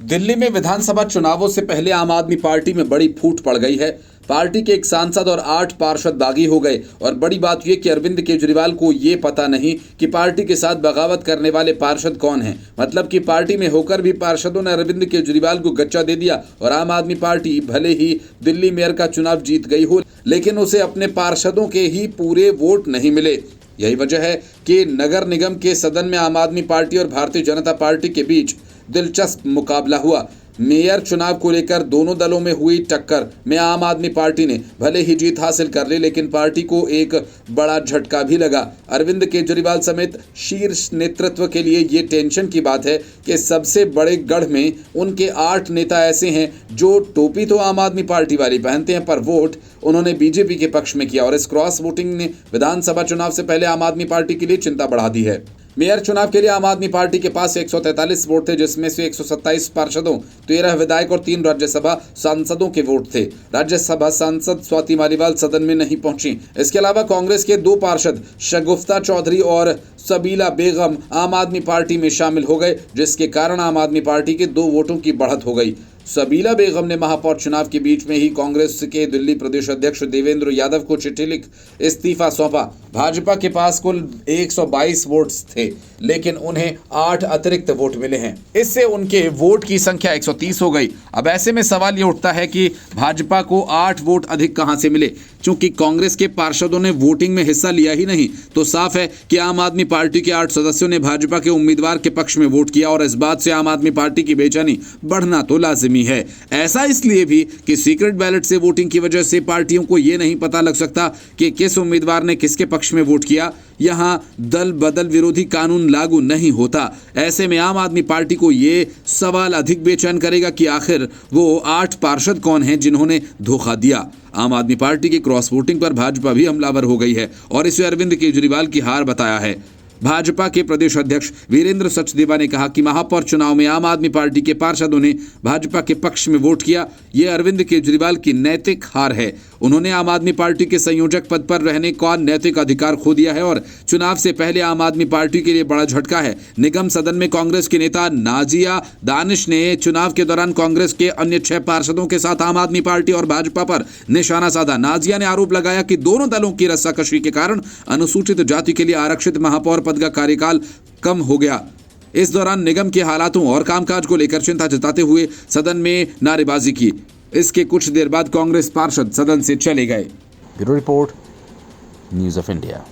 दिल्ली में विधानसभा चुनावों से पहले आम आदमी पार्टी में बड़ी फूट पड़ गई है। पार्टी के एक सांसद और 8 पार्षद बागी हो गए और बड़ी बात यह कि अरविंद केजरीवाल को ये पता नहीं कि पार्टी के साथ बगावत करने वाले पार्षद कौन हैं। मतलब कि पार्टी में होकर भी पार्षदों ने अरविंद केजरीवाल को गच्चा दे दिया और आम आदमी पार्टी भले ही दिल्ली मेयर का चुनाव जीत गई हो, लेकिन उसे अपने पार्षदों के ही पूरे वोट नहीं मिले। यही वजह है कि नगर निगम के सदन में आम आदमी पार्टी और भारतीय जनता पार्टी के बीच दिलचस्प मुकाबला हुआ। मेयर चुनाव को लेकर दोनों दलों में हुई टक्कर में आम आदमी पार्टी ने भले ही जीत हासिल कर ली, लेकिन पार्टी को एक बड़ा झटका भी लगा। अरविंद केजरीवाल समेत शीर्ष नेतृत्व के लिए ये टेंशन की बात है कि सबसे बड़े गढ़ में उनके 8 नेता ऐसे हैं जो टोपी तो आम आदमी पार्टी वाली पहनते हैं, पर वोट उन्होंने बीजेपी के पक्ष में किया और इस क्रॉस वोटिंग ने विधानसभा चुनाव से पहले आम आदमी पार्टी के लिए चिंता बढ़ा दी है। मेयर चुनाव के लिए आम आदमी पार्टी के पास 143 वोट थे, जिसमें से 127 पार्षदों, 13 विधायक और 3 राज्यसभा सांसदों के वोट थे। राज्यसभा सांसद स्वाति मालीवाल सदन में नहीं पहुंची। इसके अलावा कांग्रेस के 2 पार्षद शगुफ्ता चौधरी और सबीला बेगम आम आदमी पार्टी में शामिल हो गए, जिसके कारण आम आदमी पार्टी के 2 वोटों की बढ़त हो गई। सबीला बेगम ने महापौर चुनाव के बीच में ही कांग्रेस के दिल्ली प्रदेश अध्यक्ष देवेंद्र यादव को चिट्ठी लिख इस्तीफा सौंपा। भाजपा के पास कुल 122 वोट्स थे, लेकिन उन्हें 8 अतिरिक्त वोट मिले हैं। इससे उनके वोट की संख्या 130 हो गई। अब ऐसे में सवाल ये उठता है कि भाजपा को 8 वोट अधिक कहां से मिले। चूंकि कांग्रेस के पार्षदों ने वोटिंग में हिस्सा लिया ही नहीं, तो साफ है कि आम आदमी पार्टी के 8 सदस्यों ने भाजपा के उम्मीदवार के पक्ष में वोट किया और इस बात से आम आदमी पार्टी की बेचैनी बढ़ना तो लाजिमी है। ऐसा इसलिए भी कि सीक्रेट बैलेट से वोटिंग की वजह से पार्टियों को यह नहीं पता लग सकता कि किस उम्मीदवार ने किसके पक्ष में वोट किया। यहां दल बदल विरोधी कानून लागू नहीं होता। ऐसे में आम आदमी पार्टी को यह सवाल अधिक बेचैन करेगा कि आखिर वो 8 पार्षद कौन हैं जिन्होंने धोखा दिया। आम आदमी पार्टी की क्रॉस वोटिंग पर भाजपा भी हमलावर हो गई है और इसे अरविंद केजरीवाल की हार बताया है। भाजपा के प्रदेश अध्यक्ष वीरेंद्र सचदेवा ने कहा कि महापौर चुनाव में आम आदमी पार्टी के पार्षदों ने भाजपा के पक्ष में वोट किया। यह अरविंद केजरीवाल की नैतिक हार है। उन्होंने आम आदमी पार्टी के संयोजक पद पर रहने का नैतिक अधिकार खो दिया है और चुनाव से पहले आम आदमी पार्टी के लिए बड़ा झटका है। निगम सदन में कांग्रेस के नेता नाजिया दानिश ने चुनाव के दौरान कांग्रेस के अन्य 6 पार्षदों के साथ आम आदमी पार्टी और भाजपा पर निशाना साधा। नाजिया ने आरोप लगाया कि दोनों दलों की रस्साकशी के कारण अनुसूचित जाति के लिए आरक्षित महापौर पद का कार्यकाल कम हो गया। इस दौरान निगम के हालातों और कामकाज को लेकर चिंता जताते हुए सदन में नारेबाजी की। इसके कुछ देर बाद कांग्रेस पार्षद सदन से चले गए। Bureau report, news of India.